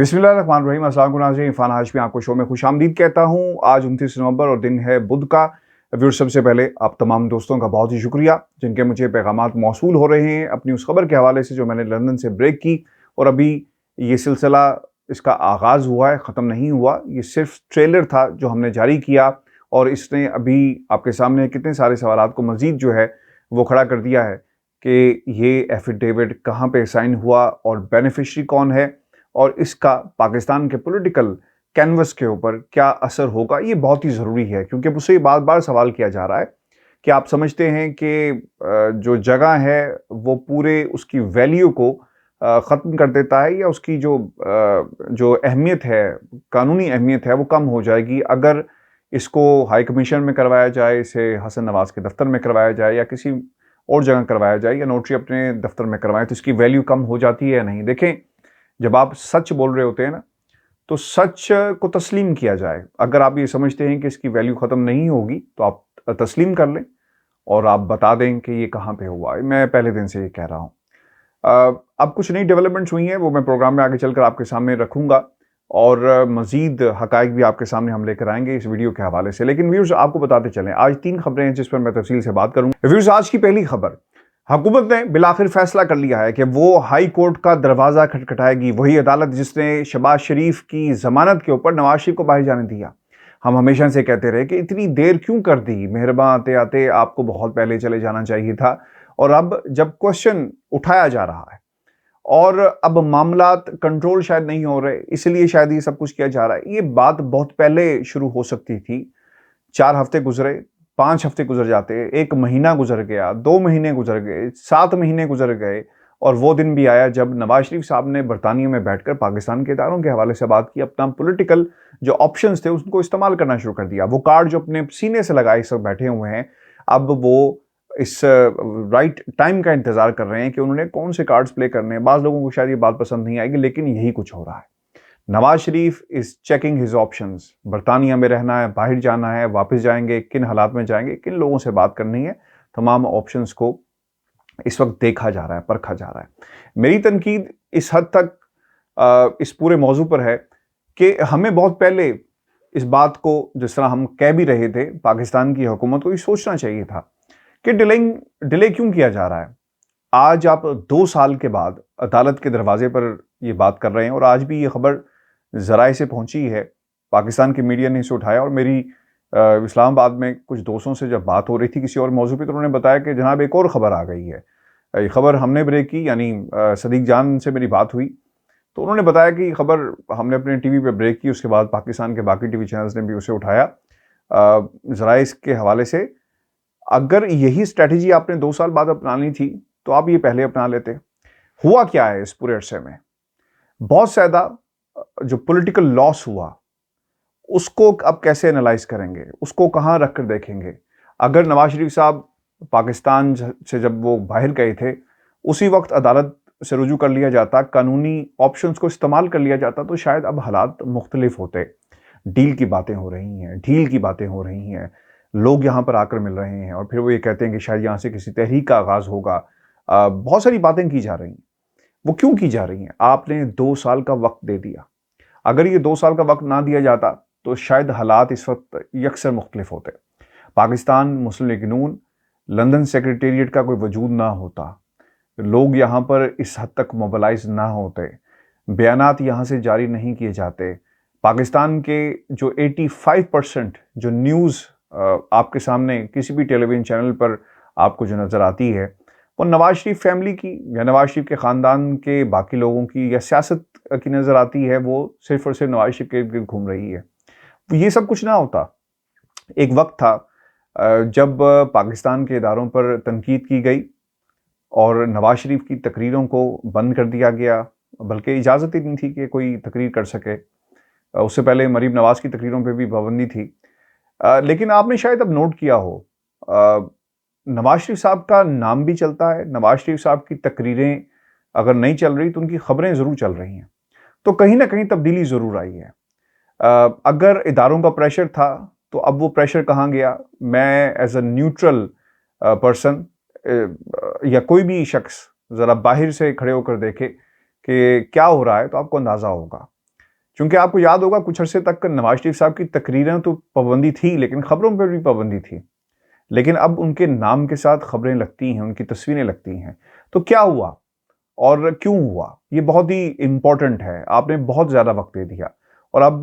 बिस्मिल्लाहिर्रहमानिर्रहीम। अस्सलाम वालेकुम नाज़रीन, इरफान हाशमी आपको शो में खुशामदीद कहता हूँ। आज 29 नवंबर और दिन है बुध का। व्यूअर्स, सबसे पहले आप तमाम दोस्तों का बहुत ही शुक्रिया जिनके मुझे पैगामात मौसूल हो रहे हैं अपनी उस खबर के हवाले से जो मैंने लंदन से ब्रेक की। और अभी ये सिलसिला इसका आगाज़ हुआ है, ख़त्म नहीं हुआ। ये सिर्फ ट्रेलर था जो हमने जारी किया और इसने अभी आपके सामने कितने सारे सवालात को मज़ीद जो है वो खड़ा कर दिया है कि ये एफिडेविट कहाँ पे साइन हुआ और बेनिफिशरी कौन है और इसका पाकिस्तान के पॉलिटिकल कैनवस के ऊपर क्या असर होगा। ये बहुत ही ज़रूरी है क्योंकि मुझसे बार बार सवाल किया जा रहा है कि आप समझते हैं कि जो जगह है वो पूरे उसकी वैल्यू को ख़त्म कर देता है या उसकी जो अहमियत है, कानूनी अहमियत है, वो कम हो जाएगी अगर इसको हाई कमीशन में करवाया जाए, इसे हसन नवाज के दफ्तर में करवाया जाए या किसी और जगह करवाया जाए या नोटरी अपने दफ्तर में करवाएं, तो इसकी वैल्यू कम हो जाती है या नहीं। देखें, जब आप सच बोल रहे होते हैं ना, तो सच को तस्लीम किया जाए। अगर आप ये समझते हैं कि इसकी वैल्यू ख़त्म नहीं होगी तो आप तस्लीम कर लें और आप बता दें कि ये कहाँ पे हुआ है। मैं पहले दिन से ये कह रहा हूँ। अब कुछ नई डेवलपमेंट्स हुई हैं, वो मैं प्रोग्राम में आगे चलकर आपके सामने रखूँगा और मज़ीद हक़ाइक़ भी आपके सामने हम लेकर आएंगे इस वीडियो के हवाले से। लेकिन व्यूअर्स, आपको बताते चलें, आज 3 खबरें हैं जिस पर मैं तफसील से बात करूँगा। व्यूअर्स, आज की पहली खबर, हुकूमत ने बिलाखिर फैसला कर लिया है कि वो हाई कोर्ट का दरवाज़ा खटखटाएगी, वही अदालत जिसने शहबाज शरीफ की ज़मानत के ऊपर नवाज शरीफ को बाहर जाने दिया। हम हमेशा से कहते रहे कि इतनी देर क्यों कर दी, मेहरबान आते आते आपको बहुत पहले चले जाना चाहिए था। और अब जब क्वेश्चन उठाया जा रहा है और अब मामलात कंट्रोल शायद नहीं हो रहे, इसलिए शायद ये सब कुछ किया जा रहा है। ये बात बहुत पहले शुरू हो सकती थी। 4 हफ्ते गुजरे, 5 हफ्ते गुजर जाते, 1 महीना गुजर गया, 2 महीने गुजर गए, 7 महीने गुजर गए और वो दिन भी आया जब नवाज शरीफ साहब ने बरतानिया में बैठकर पाकिस्तान के इदारों के हवाले से बात की, अपना पॉलिटिकल जो ऑप्शंस थे उनको इस्तेमाल करना शुरू कर दिया। वो कार्ड जो अपने सीने से लगाए सब बैठे हुए हैं, अब वो इस राइट टाइम का इंतजार कर रहे हैं कि उन्होंने कौन से कार्ड्स प्ले करने हैं। बाज़ लोगों को शायद ये बात पसंद नहीं आएगी, लेकिन यही कुछ हो रहा है। Nawaz Sharif is checking his options. बरतानिया में रहना है, बाहर जाना है, वापस जाएंगे, किन हालात में जाएंगे, किन लोगों से बात करनी है, तमाम ऑप्शंस को इस वक्त देखा जा रहा है, परखा जा रहा है। मेरी तनकीद इस हद तक इस पूरे मौजू पर है कि हमें बहुत पहले इस बात को, जिस तरह हम कह भी रहे थे, पाकिस्तान की हुकूमत को ये सोचना चाहिए था कि डिले क्यों किया जा रहा है। आज आप 2 साल के बाद अदालत के दरवाजे पर ये बात कर रहे हैं और आज भी ये खबर ज़राए से पहुंची है, पाकिस्तान की मीडिया ने इसे उठाया। और मेरी इस्लामाबाद में कुछ दोस्तों से जब बात हो रही थी किसी और मौजू पे, तो उन्होंने बताया कि जनाब एक और ख़बर आ गई है। ये खबर हमने ब्रेक की, यानी सदीक जान से मेरी बात हुई तो उन्होंने बताया कि खबर हमने अपने टीवी पे ब्रेक की, उसके बाद पाकिस्तान के बाकी टीवी चैनल्स ने भी उसे उठाया ज़राए के हवाले से। अगर यही स्ट्रैटेजी आपने 2 साल बाद अपनानी थी तो आप ये पहले अपना लेते। हुआ क्या है इस पूरे अरसे में? बहुत ज़्यादा जो पॉलिटिकल लॉस हुआ उसको अब कैसे एनालाइज करेंगे, उसको कहाँ रख कर देखेंगे। अगर नवाज शरीफ साहब पाकिस्तान से जब वो बाहर गए थे उसी वक्त अदालत से रुजू कर लिया जाता, कानूनी ऑप्शंस को इस्तेमाल कर लिया जाता, तो शायद अब हालात मुख्तलिफ होते। डील की बातें हो रही हैं, ढील की बातें हो रही हैं, लोग यहाँ पर आकर मिल रहे हैं और फिर वो ये कहते हैं कि शायद यहाँ से किसी तहरीक का आगाज़ होगा। बहुत सारी बातें की जा रही हैं। वो क्यों की जा रही हैं? आपने 2 साल का वक्त दे दिया। अगर ये 2 साल का वक्त ना दिया जाता तो शायद हालात इस वक्त यकसर मुख्तलिफ होते। पाकिस्तान मुस्लिम लीग नून, लंदन सेक्रेटेरिएट का कोई वजूद ना होता, लोग यहाँ पर इस हद तक मोबिलाइज ना होते, बयानात यहाँ से जारी नहीं किए जाते। पाकिस्तान के जो 85% जो न्यूज़ आपके सामने किसी भी टेलीविज़न चैनल पर आपको जो नज़र आती है वो नवाज शरीफ फैमिली की या नवाज शरीफ के ख़ानदान के बाकी लोगों की या सियासत की नज़र आती है, वो सिर्फ और सिर्फ नवाज शरीफ के इर्द गिर्द घूम रही है। तो ये सब कुछ ना होता। एक वक्त था जब पाकिस्तान के इदारों पर तनकीद की गई और नवाज शरीफ की तकरीरों को बंद कर दिया गया, बल्कि इजाज़त ही नहीं थी कि कोई तकरीर कर सके। उससे पहले मरीम नवाज़ की तकरीरों पे भी पाबंदी थी। लेकिन आपने शायद अब नोट किया हो, नवाज शरीफ साहब का नाम भी चलता है, नवाज शरीफ साहब की तकरीरें अगर नहीं चल रही तो उनकी खबरें ज़रूर चल रही हैं। तो कहीं ना कहीं तब्दीली ज़रूर आई है। अगर इदारों का प्रेशर था तो अब वो प्रेशर कहाँ गया? मैं एज अ न्यूट्रल पर्सन या कोई भी शख्स ज़रा बाहर से खड़े होकर देखे कि क्या हो रहा है तो आपको अंदाज़ा होगा। चूंकि आपको याद होगा कुछ अरसे तक नवाज शरीफ साहब की तकरीरें तो पाबंदी थी, लेकिन खबरों पर भी पाबंदी थी। लेकिन अब उनके नाम के साथ खबरें लगती हैं, उनकी तस्वीरें लगती हैं। तो क्या हुआ और क्यों हुआ, ये बहुत ही इंपॉर्टेंट है। आपने बहुत ज़्यादा वक्त दे दिया और अब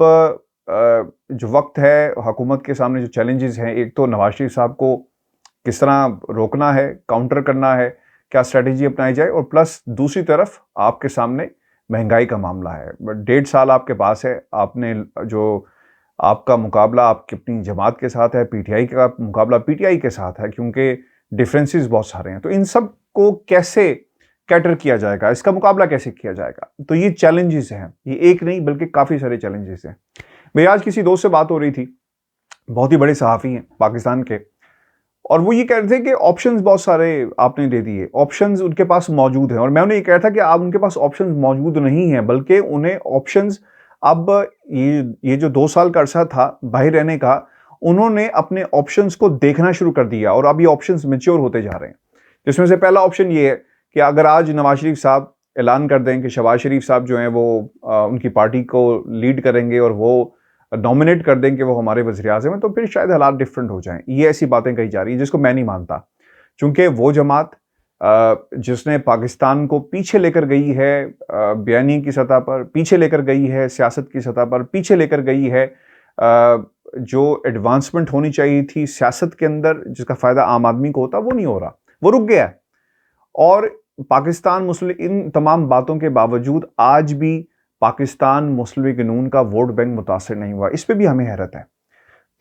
जो वक्त है, हुकूमत के सामने जो चैलेंजेस हैं, एक तो नवाज शरीफ साहब को किस तरह रोकना है, काउंटर करना है, क्या स्ट्रैटेजी अपनाई जाए, और प्लस दूसरी तरफ आपके सामने महंगाई का मामला है। बट 1.5 साल आपके पास है, आपने जो आपका मुकाबला आपकी अपनी जमात के साथ है, पीटीआई का मुकाबला पीटीआई के साथ है, क्योंकि डिफरेंसेस बहुत सारे हैं। तो इन सब को कैसे कैटर किया जाएगा, इसका मुकाबला कैसे किया जाएगा, तो ये चैलेंजेस हैं। ये एक नहीं बल्कि काफ़ी सारे चैलेंजेस हैं। मेरी आज किसी दोस्त से बात हो रही थी, बहुत ही बड़े सहाफ़ी हैं पाकिस्तान के, और वो ये कह रहे थे कि ऑप्शंस बहुत सारे आपने दे दिए, ऑप्शंस उनके पास मौजूद हैं। और मैं उन्हें ये कह रहा था कि आप उनके पास ऑप्शंस मौजूद नहीं हैं, बल्कि उन्हें ऑप्शंस अब ये जो 2 साल का अरसा था बाहर रहने का, उन्होंने अपने ऑप्शंस को देखना शुरू कर दिया और अब ये ऑप्शंस मैच्योर होते जा रहे हैं। जिसमें से पहला ऑप्शन ये है कि अगर आज नवाज शरीफ साहब ऐलान कर दें कि शहबाज शरीफ साहब जो हैं वो उनकी पार्टी को लीड करेंगे और वो नॉमिनेट कर दें कि वो हमारे वज़ीर-ए-आज़म हैं, तो फिर शायद हालात डिफरेंट हो जाएं। ये ऐसी बातें कही जा रही हैं जिसको मैं नहीं मानता, क्योंकि वो जमात जिसने पाकिस्तान को पीछे लेकर गई है, बयानी की सतह पर पीछे लेकर गई है, सियासत की सतह पर पीछे लेकर गई है, जो एडवांसमेंट होनी चाहिए थी सियासत के अंदर, जिसका फ़ायदा आम आदमी को होता, वो नहीं हो रहा, वो रुक गया है। और पाकिस्तान मुस्लिम, इन तमाम बातों के बावजूद आज भी पाकिस्तान मुस्लिम लीग नून का वोट बैंक मुतासर नहीं हुआ। इस पे भी हमें हैरत है।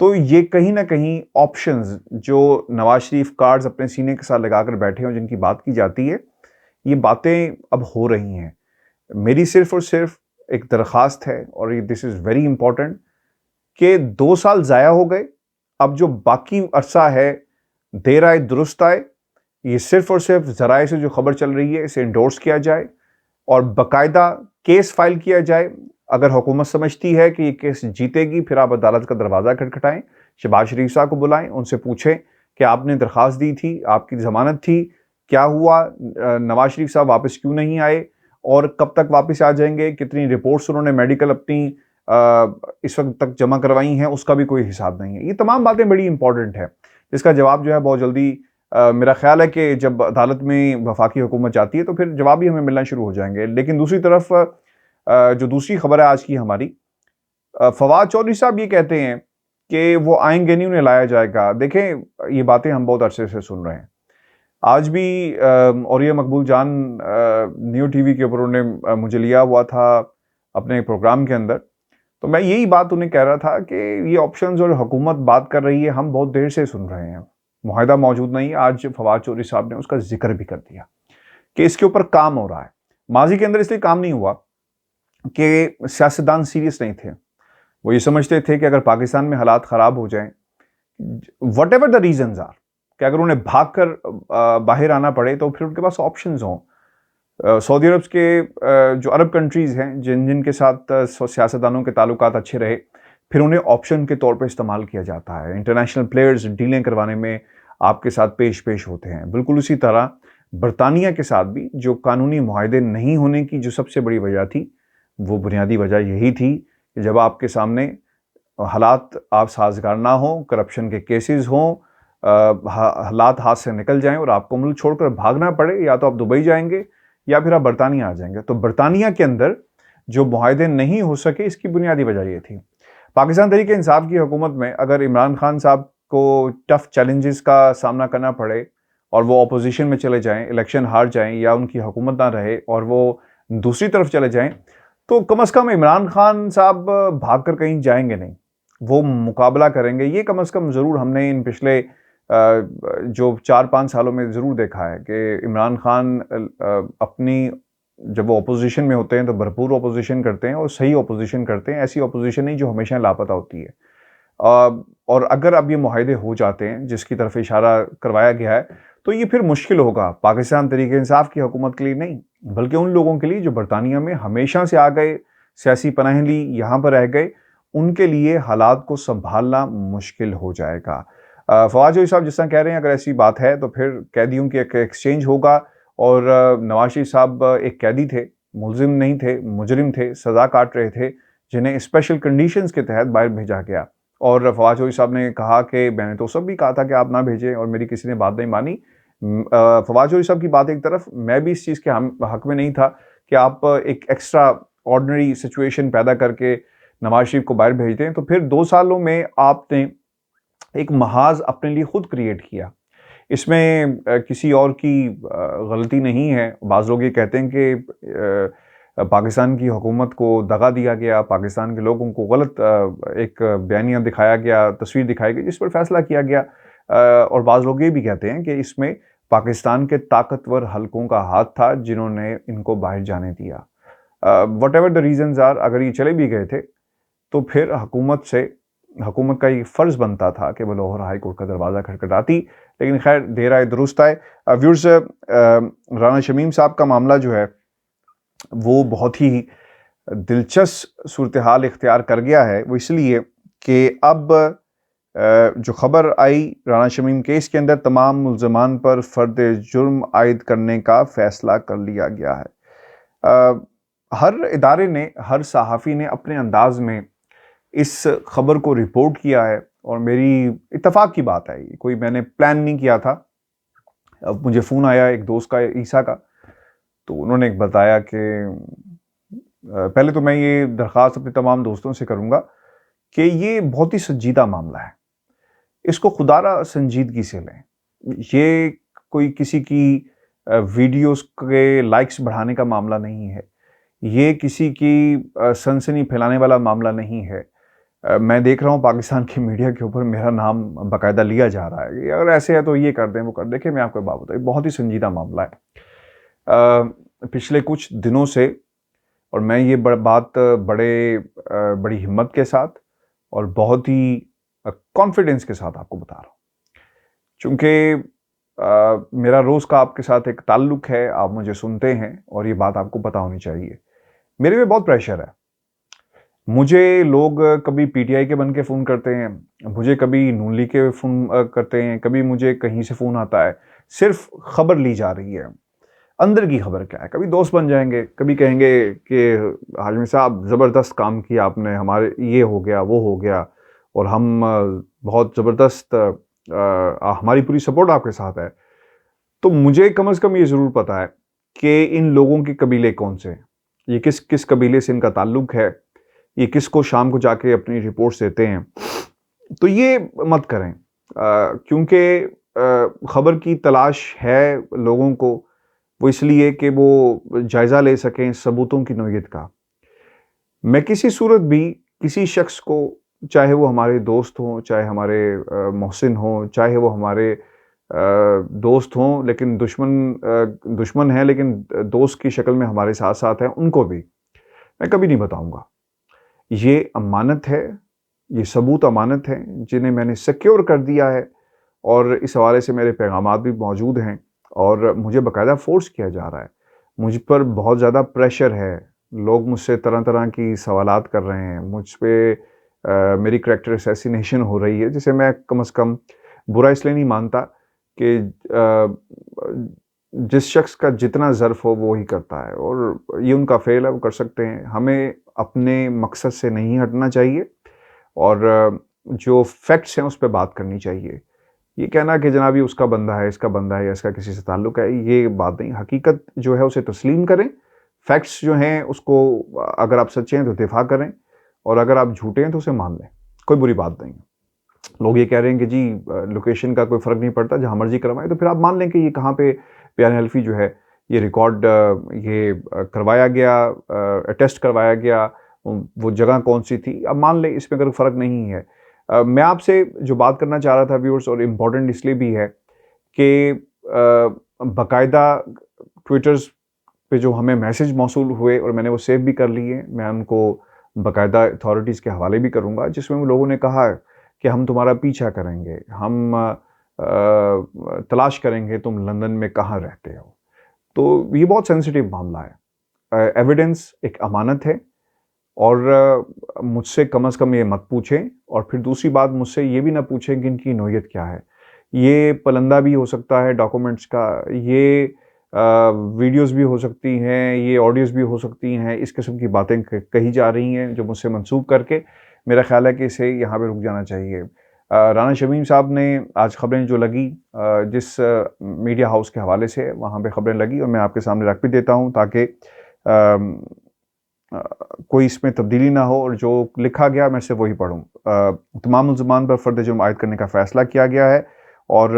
तो ये कहीं ना कहीं ऑप्शंस जो नवाज शरीफ कार्ड्स अपने सीने के साथ लगाकर बैठे हैं, जिनकी बात की जाती है, ये बातें अब हो रही हैं। मेरी सिर्फ और सिर्फ एक दरख्वास्त है, और ये दिस इज़ वेरी इंपॉर्टेंट, कि 2 साल ज़ाया हो गए। अब जो बाकी अरसा है, देर आए दुरुस्त आए, ये सिर्फ और सिर्फ ज़राए से जो खबर चल रही है इसे इंडोर्स किया जाए और बाकायदा केस फाइल किया जाए। अगर हुकूमत समझती है कि ये केस जीतेगी, फिर आप अदालत का दरवाज़ा खटखटाएं, शहबाज शरीफ साहब को बुलाएं, उनसे पूछें कि आपने दरख्वास्त दी थी, आपकी ज़मानत थी, क्या हुआ, नवाज शरीफ साहब वापस क्यों नहीं आए और कब तक वापस आ जाएंगे, कितनी रिपोर्ट्स उन्होंने मेडिकल अपनी इस वक्त तक जमा करवाई हैं, उसका भी कोई हिसाब नहीं है। ये तमाम बातें बड़ी इंपॉर्टेंट है, जिसका जवाब जो है बहुत जल्दी मेरा ख्याल है कि जब अदालत में वफाकी हुकूमत जाती है तो फिर जवाब भी हमें मिलना शुरू हो जाएंगे। लेकिन दूसरी तरफ जो दूसरी खबर है आज की हमारी, फवाद चौधरी साहब ये कहते हैं कि वो आएंगे नहीं, उन्हें लाया जाएगा। देखें, ये बातें हम बहुत अरसे से सुन रहे हैं। आज भी और ये मकबूल जान न्यू टीवी के ऊपर उन्होंने मुझे लिया हुआ था अपने प्रोग्राम के अंदर, तो मैं यही बात उन्हें कह रहा था कि ये ऑप्शंस और हुकूमत बात कर रही है, हम बहुत देर से सुन रहे हैं, मुआहिदा मौजूद नहीं है। आज फवाद चौधरी साहब ने उसका जिक्र भी कर दिया कि इसके ऊपर काम हो रहा है। माजी के अंदर इसलिए काम नहीं हुआ कि सियासतदान सीरियस नहीं थे। वो ये समझते थे कि अगर पाकिस्तान में हालात ख़राब हो जाएं, whatever the reasons are, कि अगर उन्हें भाग कर बाहर आना पड़े तो फिर उनके पास ऑप्शंस हों। सऊदी अरब के जो अरब कंट्रीज़ हैं जिनके साथ सियासतदानों के ताल्लुकात अच्छे रहे, फिर उन्हें ऑप्शन के तौर पे इस्तेमाल किया जाता है। इंटरनेशनल प्लेयर्स डीलें करवाने में आपके साथ पेश होते हैं। बिल्कुल उसी तरह बरतानिया के साथ भी जो कानूनी मुआहदे नहीं होने की जो सबसे बड़ी वजह थी, वो बुनियादी वजह यही थी कि जब आपके सामने हालात आप साजगार ना हो, करप्शन के केसेस हों, हालात हाथ से निकल जाएं और आपको मुल्क छोड़कर भागना पड़े, या तो आप दुबई जाएंगे या फिर आप बरतानिया आ जाएंगे। तो बरतानिया के अंदर जो मुआहदे नहीं हो सके, इसकी बुनियादी वजह ये थी। पाकिस्तान तहरीक इंसाफ की हुकूमत में अगर इमरान खान साहब को टफ चैलेंजेस का सामना करना पड़े और वो अपोजिशन में चले जाएं, इलेक्शन हार जाएं, या उनकी हुकूमत ना रहे और वो दूसरी तरफ चले जाएं, तो कम अज़ कम इमरान खान साहब भाग कर कहीं जाएंगे नहीं, वो मुकाबला करेंगे। ये कम अज़ कम ज़रूर हमने इन पिछले जो 4-5 सालों में ज़रूर देखा है कि इमरान खान अपनी, जब वो अपोजिशन में होते हैं तो भरपूर अपोजिशन करते हैं और सही अपोजिशन करते हैं, ऐसी अपोजिशन नहीं जो हमेशा लापता होती है। और अगर अब ये मुआहदे हो जाते हैं जिसकी तरफ इशारा करवाया गया है, तो ये फिर मुश्किल होगा पाकिस्तान तहरीक इंसाफ की हुकूमत के लिए नहीं, बल्कि उन लोगों के लिए जो बरतानिया में हमेशा से आ गए, सियासी पनाह ली, यहाँ पर रह गए, उनके लिए हालात को संभालना मुश्किल हो जाएगा। फवाद चौधरी साहब जिस तरह कह रहे हैं, अगर ऐसी बात है तो फिर कैदियों की एक एक्सचेंज होगा, और नवाज शरीफ साहब एक कैदी थे, मुलजिम नहीं थे, मुजरिम थे, सज़ा काट रहे थे, जिन्हें स्पेशल कंडीशंस के तहत बाहर भेजा गया। और फवाद चौधरी साहब ने कहा कि मैंने तो सब भी कहा था कि आप ना भेजें और मेरी किसी ने बात नहीं मानी। फवाद चौधरी साहब की बात एक तरफ, मैं भी इस चीज़ के हक में नहीं था कि आप एक एक्स्ट्रा ऑर्डिनरी सिचुएशन पैदा करके नवाज शरीफ को बाहर भेज दें। तो फिर 2 सालों में आपने एक महाज अपने लिए खुद क्रिएट किया। इसमें किसी और की गलती नहीं है। बाज़ लोग ये कहते हैं कि पाकिस्तान की हुकूमत को दगा दिया गया, पाकिस्तान के लोगों को गलत एक बयानिया दिखाया गया, तस्वीर दिखाई गई जिस पर फैसला किया गया। और बाज़ लोग ये भी कहते हैं कि इसमें पाकिस्तान के ताकतवर हलकों का हाथ था जिन्होंने इनको बाहर जाने दिया। Whatever the reasons are, अगर ये चले भी गए थे तो फिर हुकूमत का ये फ़र्ज़ बनता था कि वो लाहौर हाई कोर्ट का दरवाज़ा खटखटाती। लेकिन खैर देर आए दुरुस्त आए। व्यूअर्स, राना शमीम साहब का मामला जो है वो बहुत ही दिलचस्प सूरत हाल इख्तियार कर गया है। वो इसलिए कि अब जो खबर आई राना शमीम केस के अंदर तमाम मुल्ज़मान पर फ़र्द जुर्म आयद करने का फ़ैसला कर लिया गया है। हर इदारे ने, हर सहाफ़ी ने अपने अंदाज में इस खबर को रिपोर्ट किया है और मेरी इत्तेफाक की बात है, कोई मैंने प्लान नहीं किया था। अब मुझे फ़ोन आया एक दोस्त का, ईसा का, तो उन्होंने एक बताया कि पहले तो मैं ये दरख्वास्त अपने तमाम दोस्तों से करूँगा कि ये बहुत ही संजीदा मामला है, इसको खुदारा संजीदगी से लें। ये कोई किसी की वीडियोस के लाइक्स बढ़ाने का मामला नहीं है, ये किसी की सनसनी फैलाने वाला मामला नहीं है। मैं देख रहा हूँ पाकिस्तान की मीडिया के ऊपर मेरा नाम बाकायदा लिया जा रहा है, अगर ऐसे है तो ये कर दें, वो कर दें। देखिए मैं आपको बात बताऊँ, बहुत ही संजीदा मामला है। पिछले कुछ दिनों से, और मैं ये बात बड़ी हिम्मत के साथ और बहुत ही कॉन्फिडेंस के साथ आपको बता रहा हूँ, चूँकि मेरा रोज़ का आपके साथ एक ताल्लुक़ है, आप मुझे सुनते हैं और ये बात आपको पता होनी चाहिए। मेरे पे बहुत प्रेशर है। मुझे लोग कभी पीटीआई के बन के फ़ोन करते हैं, मुझे कभी नून लीग के फ़ोन करते हैं, कभी मुझे कहीं से फ़ोन आता है, सिर्फ खबर ली जा रही है। अंदर की खबर क्या है? कभी दोस्त बन जाएंगे, कभी कहेंगे कि हाशमी साहब ज़बरदस्त काम किया आपने, हमारे ये हो गया वो हो गया, और हम बहुत ज़बरदस्त, हमारी पूरी सपोर्ट आपके साथ है। तो मुझे कम से कम ये ज़रूर पता है कि इन लोगों के कबीले कौन से हैं, ये किस किस कबीले से इनका ताल्लुक़ है, ये किसको शाम को जाके अपनी रिपोर्ट्स देते हैं। तो ये मत करें, क्योंकि खबर की तलाश है लोगों को, वो इसलिए कि वो जायज़ा ले सकें सबूतों की नौयत का। मैं किसी सूरत भी किसी शख्स को, चाहे वो हमारे दोस्त हों, चाहे हमारे मोहसिन हों, चाहे वो हमारे दोस्त हों लेकिन दुश्मन हैं लेकिन दोस्त की शक्ल में हमारे साथ साथ हैं, उनको भी मैं कभी नहीं बताऊंगा। ये अमानत है, ये सबूत अमानत हैं जिन्हें मैंने सिक्योर कर दिया है, और इस हवाले से मेरे पैगामात भी मौजूद हैं और मुझे बाकायदा फोर्स किया जा रहा है। मुझ पर बहुत ज़्यादा प्रेशर है, लोग मुझसे तरह तरह की सवालात कर रहे हैं, मुझ पे मेरी करैक्टर असैसिनेशन हो रही है, जिसे मैं कम से कम बुरा इसलिए नहीं मानता कि जिस शख्स का जितना ज़र्फ हो वो ही करता है, और ये उनका फ़ेल है, वो कर सकते हैं। हमें अपने मकसद से नहीं हटना चाहिए और जो फैक्ट्स हैं उस पे बात करनी चाहिए। ये कहना कि जनाब ये उसका बंदा है, इसका बंदा है या इसका किसी से ताल्लुक़ है, ये बात नहीं। हकीकत जो है उसे तस्लीम करें, फैक्ट्स जो हैं उसको, अगर आप सच्चे हैं तो दिफा करें और अगर आप झूठे हैं तो उसे मान लें, कोई बुरी बात नहीं। लोग ये कह रहे हैं कि जी लोकेशन का कोई फ़र्क नहीं पड़ता, जहाँ मर्ज़ी करवाएं, तो फिर आप मान लें कि ये कहाँ पे बयान हल्फी जो है ये रिकॉर्ड करवाया गया, टेस्ट करवाया गया, वो जगह कौन सी थी, अब मान लें इसमें अगर फ़र्क नहीं है। मैं आपसे जो बात करना चाह रहा था व्यूअर्स, और इम्पॉर्टेंट इसलिए भी है कि बाकायदा ट्विटर्स पे जो हमें मैसेज मौसूल हुए और मैंने वो सेव भी कर लिए, मैं उनको बाकायदा अथॉरिटीज़ के हवाले भी करूँगा, जिसमें वो लोगों ने कहा कि हम तुम्हारा पीछा करेंगे, हम तलाश करेंगे तुम लंदन में कहाँ रहते हो। तो ये बहुत सेंसिटिव मामला है। एविडेंस एक अमानत है और मुझसे कम से कम ये मत पूछें, और फिर दूसरी बात, मुझसे ये भी ना पूछें कि इनकी नौयत क्या है। ये पलंदा भी हो सकता है डॉक्यूमेंट्स का, ये वीडियोस भी हो सकती हैं, ये ऑडियोज़ भी हो सकती हैं, इस किस्म की बातें कही जा रही हैं जो मुझसे मंसूब करके मेरा ख़्याल है कि इसे यहाँ पे रुक जाना चाहिए। राना शमीम साहब ने आज ख़बरें जो लगी जिस मीडिया हाउस के हवाले से वहाँ पे ख़बरें लगी और मैं आपके सामने रख भी देता हूँ ताकि कोई इसमें तब्दीली ना हो और जो लिखा गया मैं सिर्फ वही पढ़ूँ। तमाम मुल्ज़मान पर फ़र्द जुर्म आयद करने का फ़ैसला किया गया है और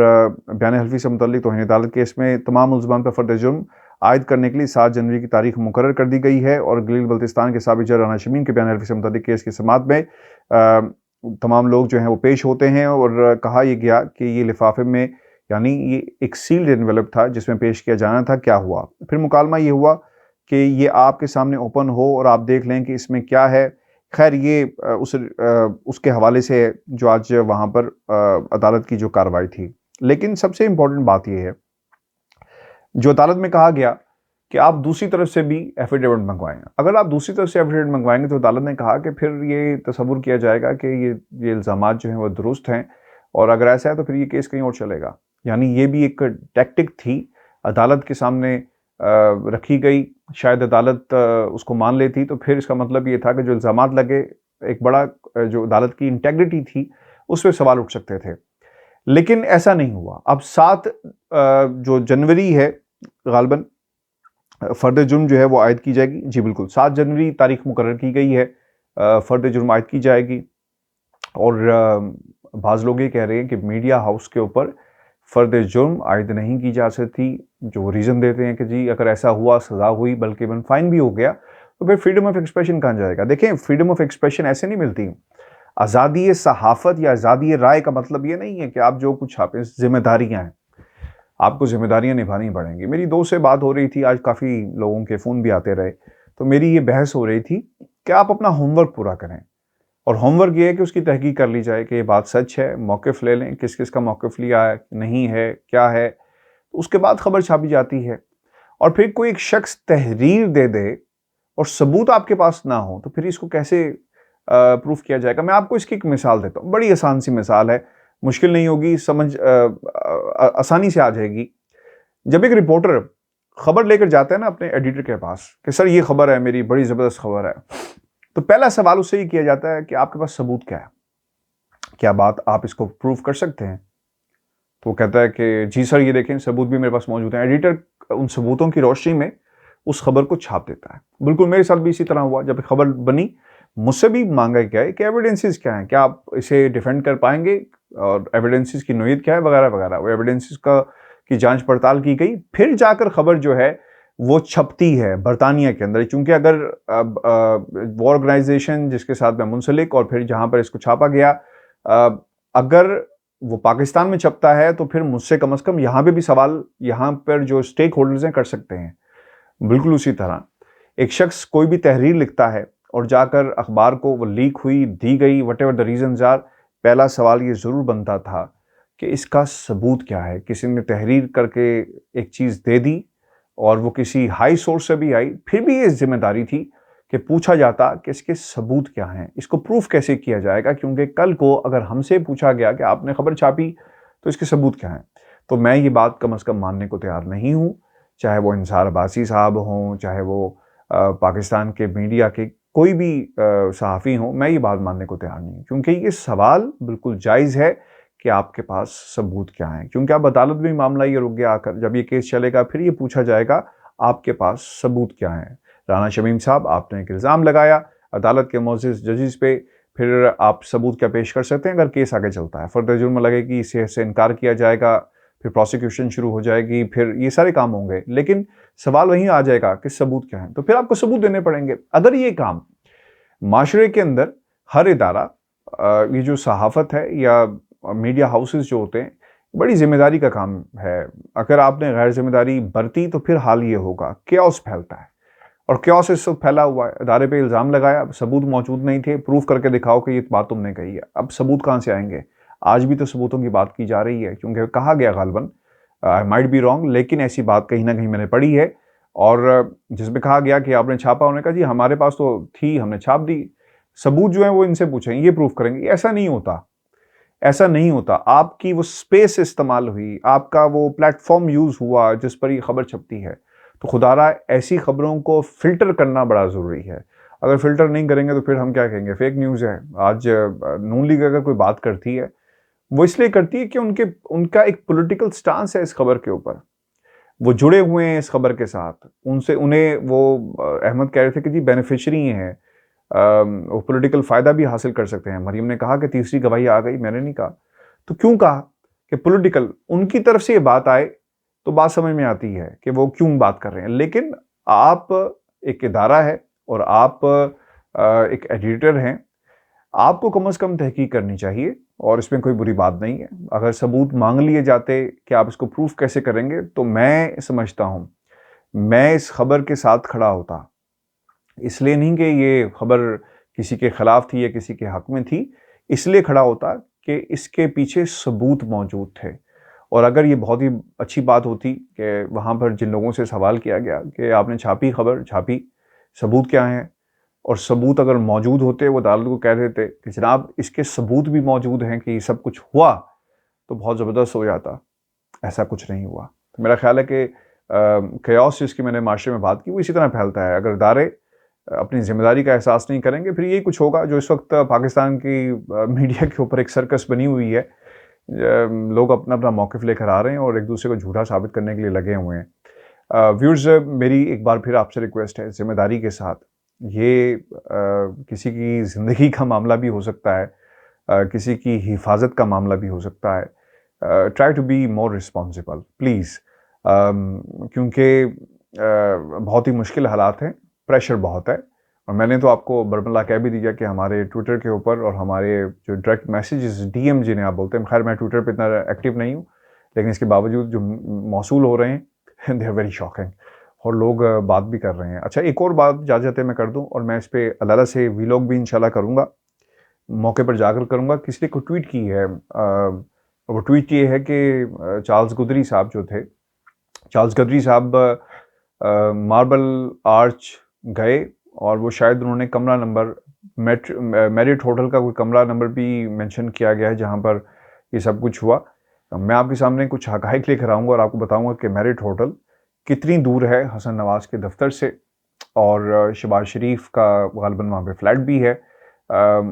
बयान हल्फी से मुतल्लिक़ तौहीन अदालत केस में तमाम मुल्ज़मान पर फ़र्द जुर्म आयद करने के लिए 7 जनवरी की तारीख मुकर्रर कर दी गई है और गलील बल्तिस्तान के साबिक़ जज राना शमीम के बयान हल्फी से मुतल्लिक़ केस की समाअत में तमाम लोग जो हैं वो पेश होते हैं और कहा यह गया कि ये लिफाफे में यानी ये एक सील्ड एनवेलप था जिसमें पेश किया जाना था। क्या हुआ फिर मुकालमा ये हुआ कि ये आपके सामने ओपन हो और आप देख लें कि इसमें क्या है। खैर ये उसके हवाले से जो आज वहाँ पर अदालत की जो कार्रवाई थी, लेकिन सबसे इम्पोर्टेंट बात ये है जो अदालत में कहा गया कि आप दूसरी तरफ से भी एफिडेविट मंगवाएं। अगर आप दूसरी तरफ से एफिडेविट मंगवाएंगे तो अदालत ने कहा कि फिर ये तसव्वुर किया जाएगा कि ये इल्ज़ामात जो हैं वो दुरुस्त हैं और अगर ऐसा है तो फिर ये केस कहीं और चलेगा। यानी ये भी एक टैक्टिक थी अदालत के सामने रखी गई। शायद अदालत उसको मान लेती तो फिर इसका मतलब ये था कि जो इल्ज़ामात लगे एक बड़ा जो अदालत की इंटेग्रिटी थी उस पर सवाल उठ सकते थे, लेकिन ऐसा नहीं हुआ। अब 7 जो जनवरी है गालिबन फ़र्द जुर्म जो है वो आयद की जाएगी। जी बिल्कुल 7 जनवरी तारीख मुकर्रर की गई है, फ़र्द जुर्म आयद की जाएगी। और बाज़ लोग ये कह रहे हैं कि मीडिया हाउस के ऊपर फ़र्द जुर्म आयद नहीं की जा सकती, जो रीज़न देते हैं कि जी अगर ऐसा हुआ सज़ा हुई बल्कि इवन फ़ाइन भी हो गया तो फिर फ्रीडम ऑफ एक्सप्रेशन कहाँ जाएगा। देखें फ्रीडम ऑफ एक्सप्रेशन ऐसे नहीं मिलती। आज़ादी सहाफ़त या आज़ादी राय का मतलब ये नहीं है कि आप जो कुछ छापें, ज़िम्मेदारियाँ हैं, आपको ज़िम्मेदारियाँ निभानी पड़ेंगी। मेरी दोस्त से बात हो रही थी, आज काफ़ी लोगों के फ़ोन भी आते रहे, तो मेरी ये बहस हो रही थी कि आप अपना होमवर्क पूरा करें और होमवर्क ये है कि उसकी तहकीक कर ली जाए कि ये बात सच है, मौक़िफ़ ले लें, किस किस का मौक़िफ़ लिया है, नहीं है, क्या है, उसके बाद ख़बर छापी जाती है। और फिर कोई एक शख्स तहरीर दे दे और सबूत आपके पास ना हो तो फिर इसको कैसे प्रूफ किया जाएगा। मैं आपको इसकी एक मिसाल देता हूँ, बड़ी आसान सी मिसाल है, मुश्किल नहीं होगी, समझ आसानी से आ जाएगी। जब एक रिपोर्टर खबर लेकर जाता है ना अपने एडिटर के पास कि सर ये खबर है मेरी, बड़ी ज़बरदस्त खबर है, तो पहला सवाल उससे ये किया जाता है कि आपके पास सबूत क्या है, क्या बात आप इसको प्रूफ कर सकते हैं। तो वो कहता है कि जी सर ये देखें सबूत भी मेरे पास मौजूद हैं। एडिटर उन सबूतों की रोशनी में उस खबर को छाप देता है। बिल्कुल मेरे साथ भी इसी तरह हुआ। जब खबर बनी मुझसे भी मांगा गया है कि एविडेंसेस क्या हैं, क्या आप इसे डिफेंड कर पाएंगे और एविडेंसेस की नोयत क्या है वगैरह वगैरह। वो एविडेंसेस की जांच पड़ताल की गई, फिर जाकर खबर जो है वो छपती है बरतानिया के अंदर। चूंकि अगर वो ऑर्गेनाइजेशन जिसके साथ मैं मुंसलिक और फिर जहां पर इसको छापा गया अगर वो पाकिस्तान में छपता है तो फिर मुझसे कम से कम यहाँ पे भी सवाल यहाँ पर जो स्टेक होल्डर्स हैं कर सकते हैं। बिल्कुल उसी तरह एक शख्स कोई भी तहरीर लिखता है और जाकर अखबार को वो लीक हुई, दी गई, whatever the reasons are, पहला सवाल ये ज़रूर बनता था कि इसका सबूत क्या है। किसी ने तहरीर करके एक चीज़ दे दी और वो किसी हाई सोर्स से भी आई, फिर भी ये जिम्मेदारी थी कि पूछा जाता कि इसके सबूत क्या हैं, इसको प्रूफ कैसे किया जाएगा, क्योंकि कल को अगर हमसे पूछा गया कि आपने खबर छापी तो इसके सबूत क्या हैं, तो मैं ये बात कम अज़ कम मानने को तैयार नहीं हूँ। चाहे वो इंसार अब्बासी साहब हों, चाहे वो पाकिस्तान के मीडिया के कोई भी सहाफ़ी हों, मैं ये बात मानने को तैयार नहीं हूँ, क्योंकि ये सवाल बिल्कुल जायज़ है कि आपके पास सबूत क्या हैं। क्योंकि अब अदालत में मामला ये रुक गया आकर, जब ये केस चलेगा फिर ये पूछा जाएगा आपके पास सबूत क्या हैं। राना शमीम साहब आपने एक इल्ज़ाम लगाया अदालत के मोअज़्ज़िज़ जजेस पे, फिर आप सबूत क्या पेश कर सकते हैं अगर केस आगे चलता है। फ़र्द जुर्म लगेगी, इससे इनकार किया जाएगा, फिर प्रोसिक्यूशन शुरू हो जाएगी, फिर ये सारे काम होंगे, लेकिन सवाल वहीं आ जाएगा कि सबूत क्या है, तो फिर आपको सबूत देने पड़ेंगे। अगर ये काम माशरे के अंदर हर इदारा ये जो सहाफ़त है या मीडिया हाउसेस जो होते हैं, बड़ी जिम्मेदारी का काम है। अगर आपने गैर जिम्मेदारी बरती तो फिर हाल ये होगा, क्याओस फैलता है और क्याओस इस वक्त फैला हुआ है। अदारे पे इल्ज़ाम लगाया, सबूत मौजूद नहीं थे, प्रूफ करके दिखाओ कि ये बात तुमने कही है। अब सबूत कहाँ से आएंगे? आज भी तो सबूतों की बात की जा रही है, क्योंकि कहा गया गालिबन, आई माइट बी रॉन्ग, लेकिन ऐसी बात कहीं ना कहीं मैंने पढ़ी है और जिसमें कहा गया कि आपने छापा, उन्होंने कहा जी हमारे पास तो थी, हमने छाप दी, सबूत जो है वो इनसे पूछें, ये प्रूफ करेंगे। ऐसा नहीं होता। ऐसा नहीं होता। आपकी वो स्पेस इस्तेमाल हुई, आपका वो प्लेटफॉर्म यूज़ हुआ जिस पर ये खबर छपती है। तो खुदारा ऐसी खबरों को फ़िल्टर करना बड़ा ज़रूरी है। अगर फ़िल्टर नहीं करेंगे तो फिर हम क्या कहेंगे, फेक न्यूज़ है। आज नून लीग अगर कोई बात करती है, वो इसलिए करती है कि उनका एक पॉलिटिकल स्टांस है इस खबर के ऊपर। वो जुड़े हुए हैं इस खबर के साथ। उन्हें वो अहमद कह रहे थे कि जी बेनिफिशियरी हैं, वो पॉलिटिकल फ़ायदा भी हासिल कर सकते हैं। मरियम ने कहा कि तीसरी गवाही आ गई, मैंने नहीं कहा। तो क्यों कहा कि पॉलिटिकल उनकी तरफ से ये बात आए तो बात समझ में आती है कि वो क्यों बात कर रहे हैं। लेकिन आप एक इदारा है और आप एक एडिटर हैं, आपको कम से कम तहकीक करनी चाहिए और इसमें कोई बुरी बात नहीं है। अगर सबूत मांग लिए जाते कि आप इसको प्रूफ कैसे करेंगे, तो मैं समझता हूँ, मैं इस खबर के साथ खड़ा होता। इसलिए नहीं कि ये खबर किसी के खिलाफ थी या किसी के हक में थी, इसलिए खड़ा होता कि इसके पीछे सबूत मौजूद थे। और अगर ये बहुत ही अच्छी बात होती कि वहाँ पर जिन लोगों से सवाल किया गया कि आपने छापी खबर, छापी, सबूत क्या हैं? और सबूत अगर मौजूद होते, वो अदालत को कह देते कि जनाब इसके सबूत भी मौजूद हैं कि ये सब कुछ हुआ, तो बहुत ज़बरदस्त हो जाता। ऐसा कुछ नहीं हुआ। तो मेरा ख्याल है कि केओस जिसकी मैंने माशरे में बात की, वो इसी तरह फैलता है। अगर इदारे अपनी ज़िम्मेदारी का एहसास नहीं करेंगे, फिर यही कुछ होगा जो इस वक्त पाकिस्तान की मीडिया के ऊपर एक सर्कस बनी हुई है। लोग अपना-अपना मौक़िफ़ लेकर आ रहे हैं और एक-दूसरे को झूठा साबित करने के लिए लगे हुए हैं। व्यूअर्स, मेरी एक बार फिर आपसे रिक्वेस्ट है, ज़िम्मेदारी के साथ, ये किसी की ज़िंदगी का मामला भी हो सकता है, किसी की हिफाजत का मामला भी हो सकता है। Try to be more responsible please, क्योंकि बहुत ही मुश्किल हालात हैं, प्रेशर बहुत है। और मैंने तो आपको बरमला कह भी दिया कि हमारे ट्विटर के ऊपर और हमारे जो डायरेक्ट मैसेजेस, डीएम जिन्हें आप बोलते हैं, खैर मैं ट्विटर पे इतना एक्टिव नहीं हूँ, लेकिन इसके बावजूद जो मौसूल हो रहे हैं दे आर वेरी शॉकिंग और लोग बात भी कर रहे हैं। अच्छा, एक और बात इजाज़त है मैं कर दूँ, और मैं इस पे अल्लाह से वीलॉग भी इंशाल्लाह करूँगा, मौके पर जाकर करूँगा। किसी ने को ट्वीट की है, वो ट्वीट ये है कि चार्ल्स गुदरी साहब जो थे, चार्ल्स गदरी साहब मार्बल आर्च गए और वो शायद उन्होंने कमरा नंबर, मेरिट होटल का कोई कमरा नंबर भी मेंशन किया गया है जहाँ पर ये सब कुछ हुआ। मैं आपके सामने कुछ हक़ाइक़ लेकर आऊँगा और आपको बताऊँगा कि मेरिट होटल कितनी दूर है हसन नवाज़ के दफ्तर से, और शहबाज शरीफ का ग़ालिबन वहाँ पे फ्लैट भी है।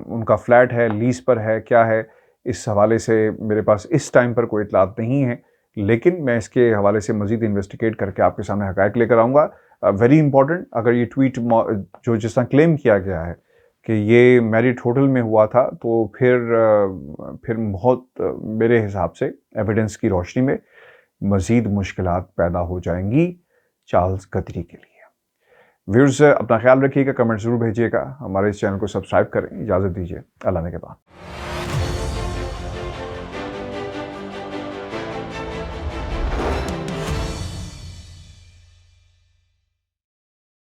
उनका फ्लैट है, लीज़ पर है, क्या है, इस हवाले से मेरे पास इस टाइम पर कोई इत्तलात नहीं है, लेकिन मैं इसके हवाले से मज़ीद इन्वेस्टिगेट करके आपके सामने हक़ाइक़ लेकर आऊँगा। वेरी इंपॉर्टेंट, अगर ये ट्वीट जो जिस तरह क्लेम किया गया है कि ये मेरिट होटल में हुआ था, तो फिर बहुत मेरे हिसाब से एविडेंस की रोशनी में मज़ीद मुश्किलात पैदा हो जाएंगी चार्ल्स गदरी के लिए। व्यूअर्स, अपना ख्याल रखिएगा, कमेंट ज़रूर भेजिएगा, हमारे इस चैनल को सब्सक्राइब करें। इजाज़त दीजिए, अल्लाह ने के बाद।